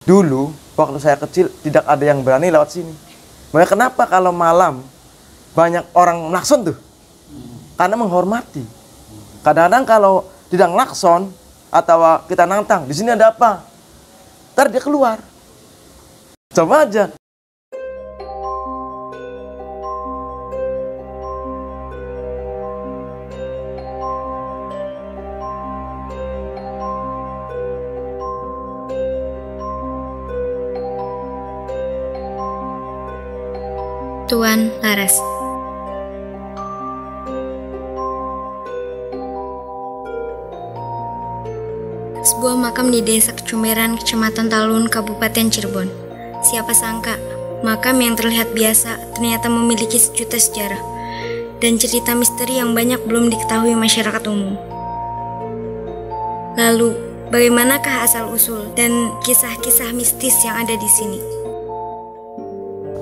Dulu waktu saya kecil tidak ada yang berani lewat sini. Makanya kenapa kalau malam banyak orang ngelakson tuh? Karena menghormati. Kadang-kadang kalau tidak ngelakson atau kita nantang, di sini ada apa? Ntar dia keluar. Coba aja. Tuan Laras. Sebuah makam di Desa Kecumeran, Kecamatan Talun, Kabupaten Cirebon. Siapa sangka, makam yang terlihat biasa ternyata memiliki sejuta sejarah dan cerita misteri yang banyak belum diketahui masyarakat umum. Lalu, bagaimanakah asal-usul dan kisah-kisah mistis yang ada di sini?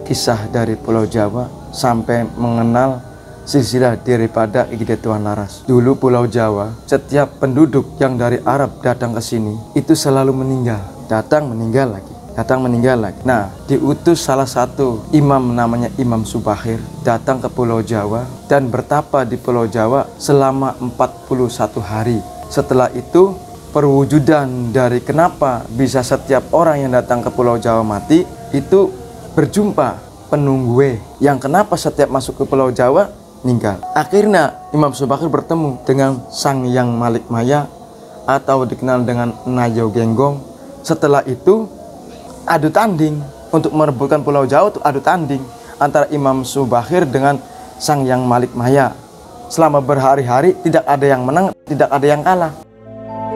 Kisah dari Pulau Jawa sampai mengenal silsilah daripada Igede Tuan Laras. Dulu Pulau Jawa, setiap penduduk yang dari Arab datang ke sini itu selalu meninggal. Datang meninggal lagi, datang meninggal lagi. Nah, diutus salah satu imam namanya Imam Subahir datang ke Pulau Jawa dan bertapa di Pulau Jawa selama 41 hari. Setelah itu, perwujudan dari kenapa bisa setiap orang yang datang ke Pulau Jawa mati itu berjumpa penunggue yang kenapa setiap masuk ke Pulau Jawa meninggal. Akhirnya Imam Subahir bertemu dengan Sang Hyang Malik Maya atau dikenal dengan Nayo Genggong. Setelah itu adu tanding untuk merebutkan Pulau Jawa, itu adu tanding antara Imam Subahir dengan Sang Hyang Malik Maya. Selama berhari-hari tidak ada yang menang, tidak ada yang kalah.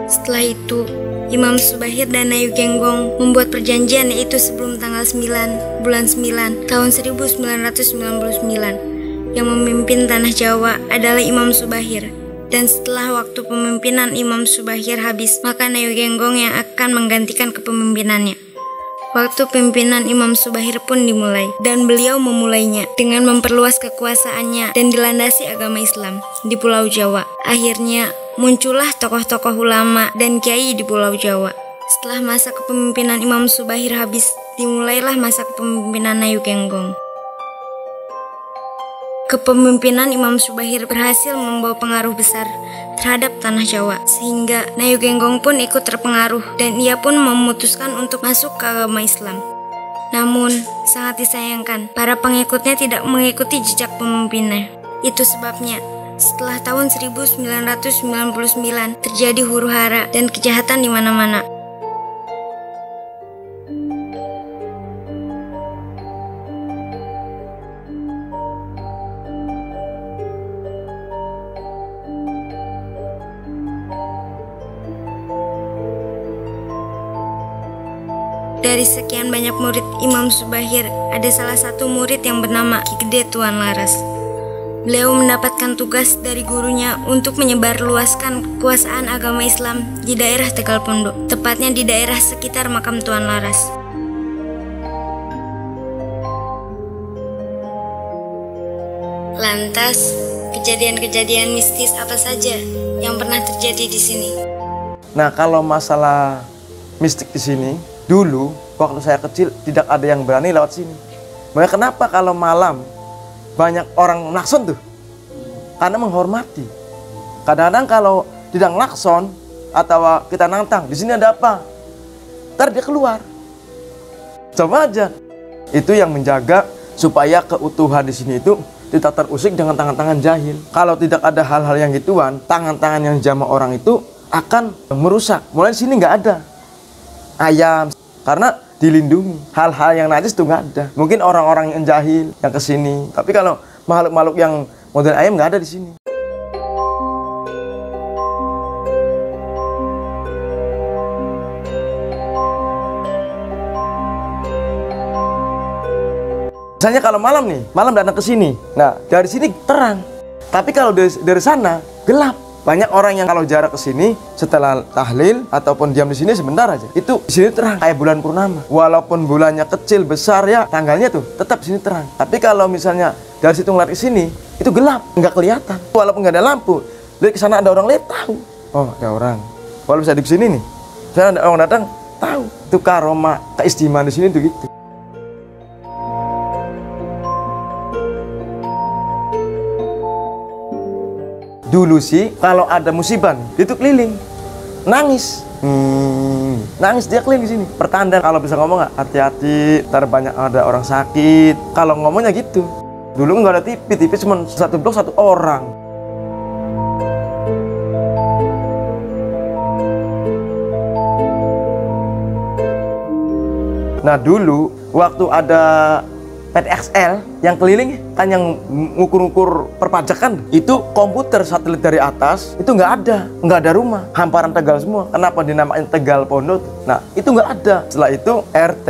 Setelah itu, Imam Subahir dan Nayo Genggong membuat perjanjian, yaitu sebelum tanggal 9 bulan 9 tahun 1999. Yang memimpin tanah Jawa adalah Imam Subahir. Dan setelah waktu pemimpinan Imam Subahir habis, maka Nayo Genggong yang akan menggantikan kepemimpinannya. Waktu pimpinan Imam Subahir pun dimulai, dan beliau memulainya dengan memperluas kekuasaannya dan dilandasi agama Islam di Pulau Jawa. Akhirnya muncullah tokoh-tokoh ulama dan kiai di Pulau Jawa. Setelah masa kepemimpinan Imam Subahir habis, dimulailah masa kepemimpinan Nayo Genggong. Kepemimpinan Imam Subahir berhasil membawa pengaruh besar terhadap tanah Jawa, sehingga Nayo Genggong pun ikut terpengaruh dan ia pun memutuskan untuk masuk ke agama Islam. Namun, sangat disayangkan, para pengikutnya tidak mengikuti jejak pemimpinnya. Itu sebabnya, setelah tahun 1999 terjadi huru-hara dan kejahatan di mana-mana. Dari sekian banyak murid Imam Subahir, ada salah satu murid yang bernama Igede Tuan Laras. Beliau mendapatkan tugas dari gurunya untuk menyebarluaskan kekuasaan agama Islam di daerah Tegal Pondok, tepatnya di daerah sekitar makam Tuan Laras. Lantas, kejadian-kejadian mistis apa saja yang pernah terjadi di sini? Nah, kalau masalah mistik di sini, dulu waktu saya kecil tidak ada yang berani lewat sini. Makanya kenapa kalau malam banyak orang ngelakson tuh? Karena menghormati. Kadang-kadang kalau tidak ngelakson atau kita nantang, di sini ada apa? Ntar dia keluar. Coba aja. Itu yang menjaga supaya keutuhan di sini itu tidak terusik dengan tangan-tangan jahil. Kalau tidak ada hal-hal yang gituan, tangan-tangan yang jama orang itu akan merusak. Mulai di sini nggak ada ayam karena dilindungi. Hal-hal yang najis itu nggak ada. Mungkin orang-orang yang jahil yang kesini. Tapi kalau makhluk-makhluk yang model ayam nggak ada di sini. Misalnya kalau malam nih, malam datang ke sini. Nah, dari sini terang. Tapi kalau dari sana gelap. Banyak orang yang kalau jarak ke sini setelah tahlil ataupun diam di sini sebentar aja, itu di sini terang kayak bulan purnama. Walaupun bulannya kecil besar ya, tanggalnya tuh tetap di sini terang. Tapi kalau misalnya dari situ ngeliat ke sini, itu gelap, nggak kelihatan. Walaupun nggak ada lampu, lihat ke sana ada orang, lihat tahu. Oh, ada orang. Kalau bisa di sini nih, misalnya ada orang datang, tahu. Itu karoma keistimewaan di sini tuh gitu. Dulu sih kalau ada musibah itu keliling nangis. Nangis dia keliling di sini. Pertanda kalau bisa ngomong nggak, hati-hati, ntar banyak ada orang sakit. Kalau ngomongnya gitu. Dulu nggak ada TV cuma satu blok satu orang. Nah dulu waktu ada PTXL yang keliling kan, yang ngukur-ngukur perpajakan, itu komputer satelit dari atas itu nggak ada rumah, hamparan Tegal semua. Kenapa dinamain Tegal Pondok? Nah itu nggak ada. Setelah itu RT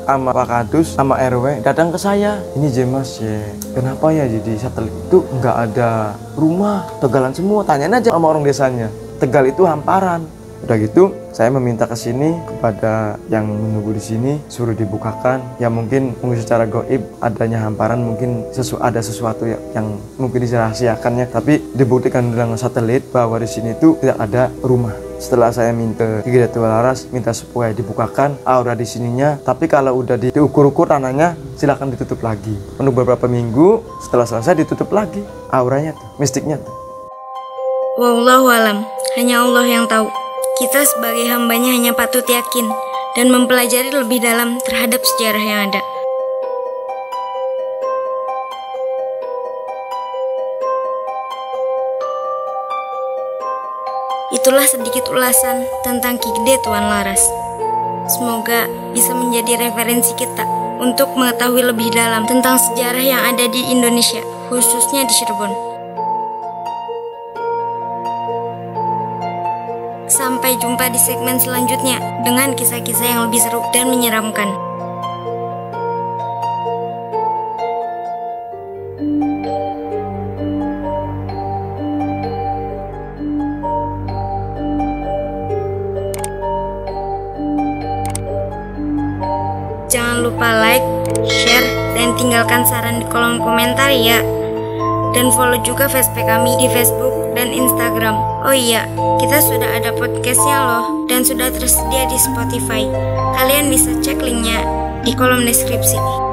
sama Pak Kadus sama RW datang ke saya, ini Jemas ya, kenapa ya jadi satelit itu nggak ada rumah, Tegalan semua. Tanyain aja sama orang desanya, Tegal itu hamparan. Udah gitu, saya meminta ke sini kepada yang menunggu di sini, suruh dibukakan. Ya mungkin secara gaib adanya hamparan, mungkin ada sesuatu yang mungkin dirahasiakannya. Tapi dibuktikan dengan satelit bahwa di sini itu tidak ada rumah. Setelah saya minta ke Gede Tua Laras, minta supaya dibukakan aura di sininya. Tapi kalau udah diukur-ukur tanahnya, silakan ditutup lagi. Untuk beberapa minggu, setelah selesai ditutup lagi auranya tuh, mistiknya tuh. Wallahu alam, hanya Allah yang tahu. Kita sebagai hambanya hanya patut yakin dan mempelajari lebih dalam terhadap sejarah yang ada. Itulah sedikit ulasan tentang Ki Gede Tuan Laras. Semoga bisa menjadi referensi kita untuk mengetahui lebih dalam tentang sejarah yang ada di Indonesia, khususnya di Cirebon. Sampai jumpa di segmen selanjutnya dengan kisah-kisah yang lebih seru dan menyeramkan. Jangan lupa like, share, dan tinggalkan saran di kolom komentar ya. Dan follow juga fanpage kami di Facebook dan Instagram. Oh iya, kita sudah ada podcastnya loh, dan sudah tersedia di Spotify. Kalian bisa cek linknya di kolom deskripsi.